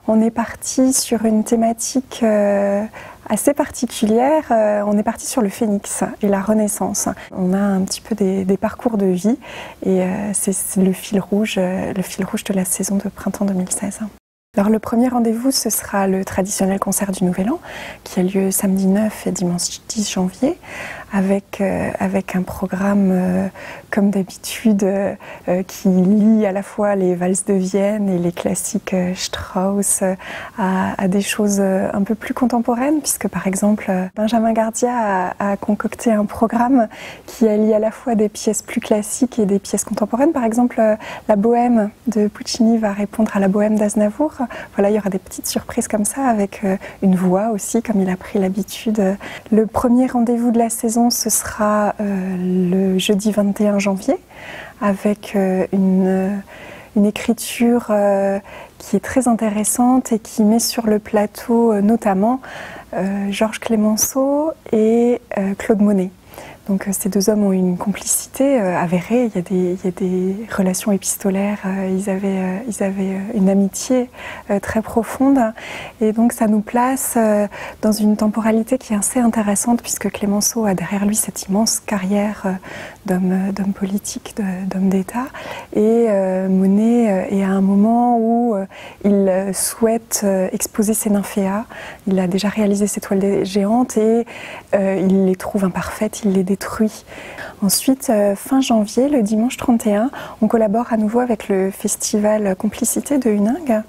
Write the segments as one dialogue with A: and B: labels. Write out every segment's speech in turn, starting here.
A: On est parti sur une thématique assez particulière. On est parti sur le phénix et la renaissance. On a un petit peu des parcours de vie et c'est le fil rouge de la saison de printemps 2016. Alors le premier rendez-vous, ce sera le traditionnel concert du Nouvel An qui a lieu samedi 9 et dimanche 10 janvier avec un programme comme d'habitude qui lie à la fois les valses de Vienne et les classiques Strauss à des choses un peu plus contemporaines puisque par exemple Benjamin Gardia a concocté un programme qui allie à la fois des pièces plus classiques et des pièces contemporaines. Par exemple la Bohème de Puccini va répondre à la Bohème d'Aznavour. Voilà, il y aura des petites surprises comme ça avec une voix aussi comme il a pris l'habitude. Le premier rendez-vous de la saison ce sera le jeudi 21 janvier avec une écriture qui est très intéressante et qui met sur le plateau notamment Georges Clemenceau et Claude Monet. Donc ces deux hommes ont une complicité avérée, il y a des relations épistolaires, ils avaient une amitié très profonde et donc ça nous place dans une temporalité qui est assez intéressante puisque Clemenceau a derrière lui cette immense carrière d'homme politique, d'homme d'État et Monet est à un moment où il souhaite exposer ses nymphéas. Il a déjà réalisé ses toiles géantes et il les trouve imparfaites, il les détruit. Ensuite, fin janvier, le dimanche 31, on collabore à nouveau avec le festival Complicité de Huningue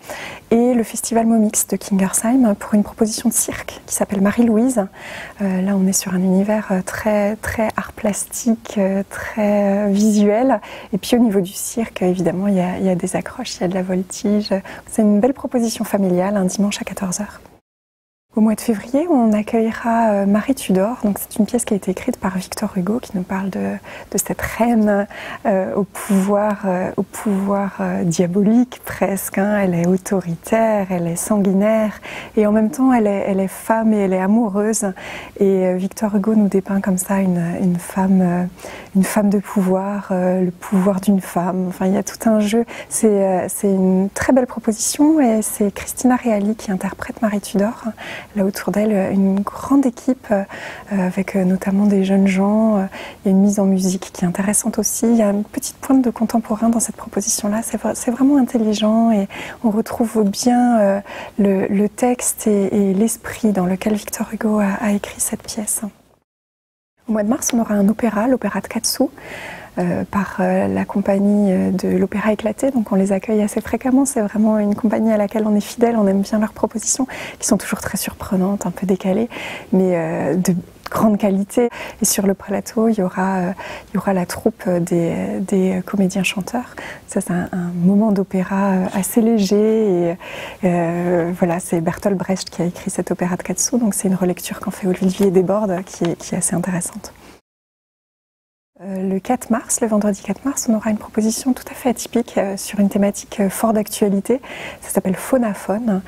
A: et le festival Momix de Kingersheim pour une proposition de cirque qui s'appelle Marie-Louise. Là, on est sur un univers très, très art plastique, très visuel. Et puis au niveau du cirque, évidemment, il y a des accroches, il y a de la voltige. C'est une belle proposition familiale, un dimanche à 14h. Au mois de février, on accueillera Marie Tudor. Donc c'est une pièce qui a été écrite par Victor Hugo qui nous parle de cette reine au pouvoir diabolique presque. Hein. Elle est autoritaire, elle est sanguinaire et en même temps elle est femme et elle est amoureuse. Et Victor Hugo nous dépeint comme ça une femme de pouvoir, le pouvoir d'une femme. Enfin il y a tout un jeu. C'est une très belle proposition et c'est Christina Reali qui interprète Marie Tudor. Là autour d'elle, une grande équipe avec notamment des jeunes gens. Il y a une mise en musique qui est intéressante aussi. Il y a une petite pointe de contemporain dans cette proposition-là. C'est vraiment intelligent et on retrouve bien le texte et l'esprit dans lequel Victor Hugo a écrit cette pièce. Au mois de mars, on aura un opéra, l'opéra de Katsu. Par la compagnie de l'Opéra Éclaté, donc on les accueille assez fréquemment, c'est vraiment une compagnie à laquelle on est fidèle, on aime bien leurs propositions qui sont toujours très surprenantes, un peu décalées, mais de grande qualité. Et sur le plateau, il y aura la troupe des comédiens chanteurs. Ça c'est un moment d'opéra assez léger et voilà, c'est Bertolt Brecht qui a écrit cet opéra de Katsu, donc c'est une relecture qu'en fait Olivier Desbordes qui est assez intéressante. Le 4 mars, le vendredi 4 mars, on aura une proposition tout à fait atypique sur une thématique fort d'actualité. Ça s'appelle Phonaphone.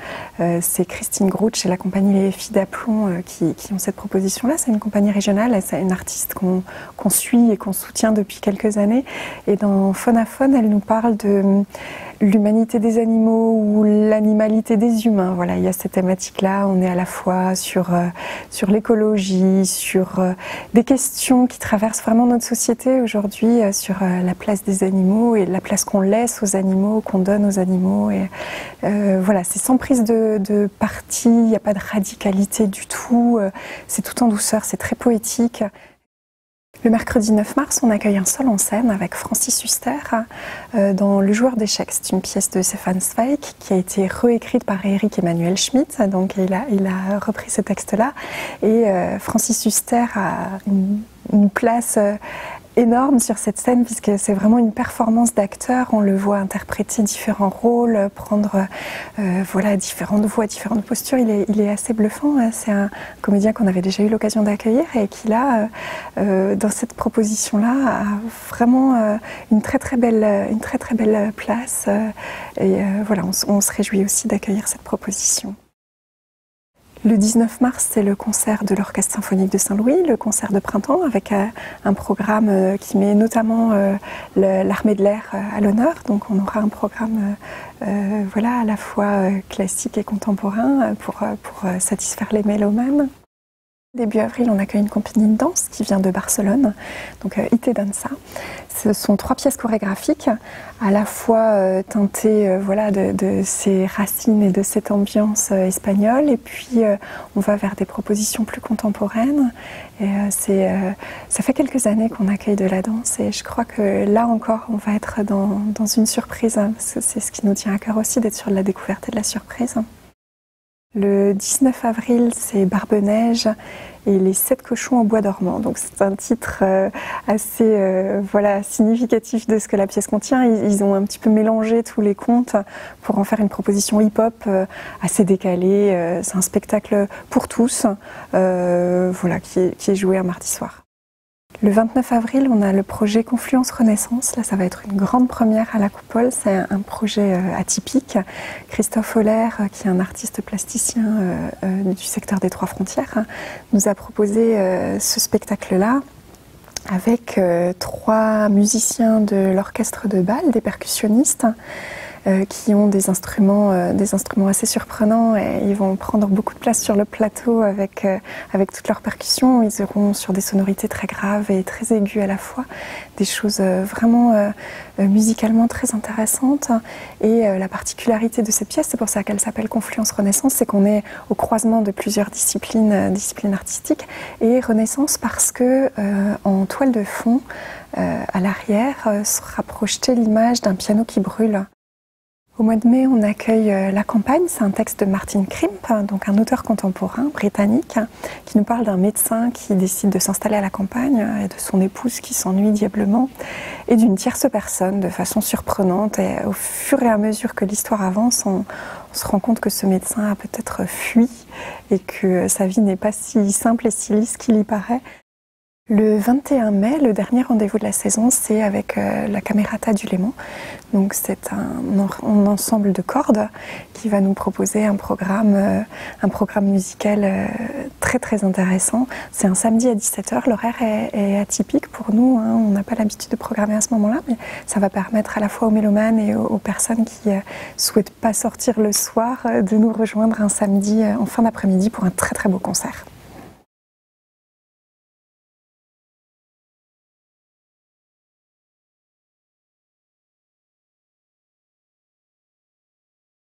A: C'est Christine Grouch et la compagnie Les Filles d'Aplomb qui ont cette proposition-là. C'est une compagnie régionale, c'est une artiste qu'on suit et qu'on soutient depuis quelques années. Et dans Phonaphone, elle nous parle de l'humanité des animaux ou l'animalité des humains. Voilà, il y a cette thématique-là. On est à la fois sur l'écologie, sur des questions qui traversent vraiment notre société aujourd'hui, sur la place des animaux et la place qu'on laisse aux animaux, qu'on donne aux animaux. Et voilà, c'est sans prise de parti, il n'y a pas de radicalité du tout. C'est tout en douceur, c'est très poétique. Le mercredi 9 mars, on accueille un seul en scène avec Francis Huster dans Le Joueur d'échecs. C'est une pièce de Stefan Zweig qui a été réécrite par Eric Emmanuel Schmitt. Donc il a repris ce texte-là. Et Francis Huster a une place énorme sur cette scène puisque c'est vraiment une performance d'acteur. On le voit interpréter différents rôles, prendre voilà, différentes voix, différentes postures. Il est assez bluffant. Hein. C'est un comédien qu'on avait déjà eu l'occasion d'accueillir et qui là, dans cette proposition-là, a vraiment une très très belle place. Et voilà, on se réjouit aussi d'accueillir cette proposition. Le 19 mars, c'est le concert de l'Orchestre symphonique de Saint-Louis, le concert de printemps, avec un programme qui met notamment l'armée de l'air à l'honneur. Donc on aura un programme voilà, à la fois classique et contemporain pour satisfaire les mélomanes. Début avril, on accueille une compagnie de danse qui vient de Barcelone, donc IT Dansa. Ce sont 3 pièces chorégraphiques, à la fois teintées voilà, de ces racines et de cette ambiance espagnole, et puis on va vers des propositions plus contemporaines. Et ça fait quelques années qu'on accueille de la danse, et je crois que là encore, on va être dans une surprise, hein, parce que c'est ce qui nous tient à cœur aussi, d'être sur de la découverte et de la surprise. Le 19 avril, c'est Barbe-Neige et les 7 cochons au bois dormant. Donc c'est un titre assez voilà, significatif de ce que la pièce contient. Ils ont un petit peu mélangé tous les contes pour en faire une proposition hip-hop assez décalée. C'est un spectacle pour tous voilà, qui est joué un mardi soir. Le 29 avril, on a le projet Confluence Renaissance. Là, ça va être une grande première à la Coupole. C'est un projet atypique. Christophe Holler, qui est un artiste plasticien du secteur des Trois Frontières, nous a proposé ce spectacle-là avec 3 musiciens de l'orchestre de Bâle, des percussionnistes, qui ont des instruments assez surprenants, et ils vont prendre beaucoup de place sur le plateau avec toutes leurs percussions. Ils auront sur des sonorités très graves et très aiguës à la fois, des choses vraiment musicalement très intéressantes. Et la particularité de cette pièce, c'est pour ça qu'elle s'appelle Confluence Renaissance, c'est qu'on est au croisement de plusieurs disciplines artistiques, et Renaissance parce que en toile de fond, à l'arrière, sera projetée l'image d'un piano qui brûle. Au mois de mai, on accueille La Campagne. C'est un texte de Martin Krimp, donc un auteur contemporain britannique, qui nous parle d'un médecin qui décide de s'installer à la campagne et de son épouse qui s'ennuie diablement, et d'une tierce personne de façon surprenante. Et au fur et à mesure que l'histoire avance, on se rend compte que ce médecin a peut-être fui et que sa vie n'est pas si simple et si lisse qu'il y paraît. Le 21 mai, le dernier rendez-vous de la saison, c'est avec la Camerata du Léman. Donc c'est un ensemble de cordes qui va nous proposer un programme musical très très intéressant. C'est un samedi à 17h, l'horaire est atypique pour nous, hein. On n'a pas l'habitude de programmer à ce moment-là, mais ça va permettre à la fois aux mélomanes et aux personnes qui souhaitent pas sortir le soir de nous rejoindre un samedi en fin d'après-midi pour un très très beau concert.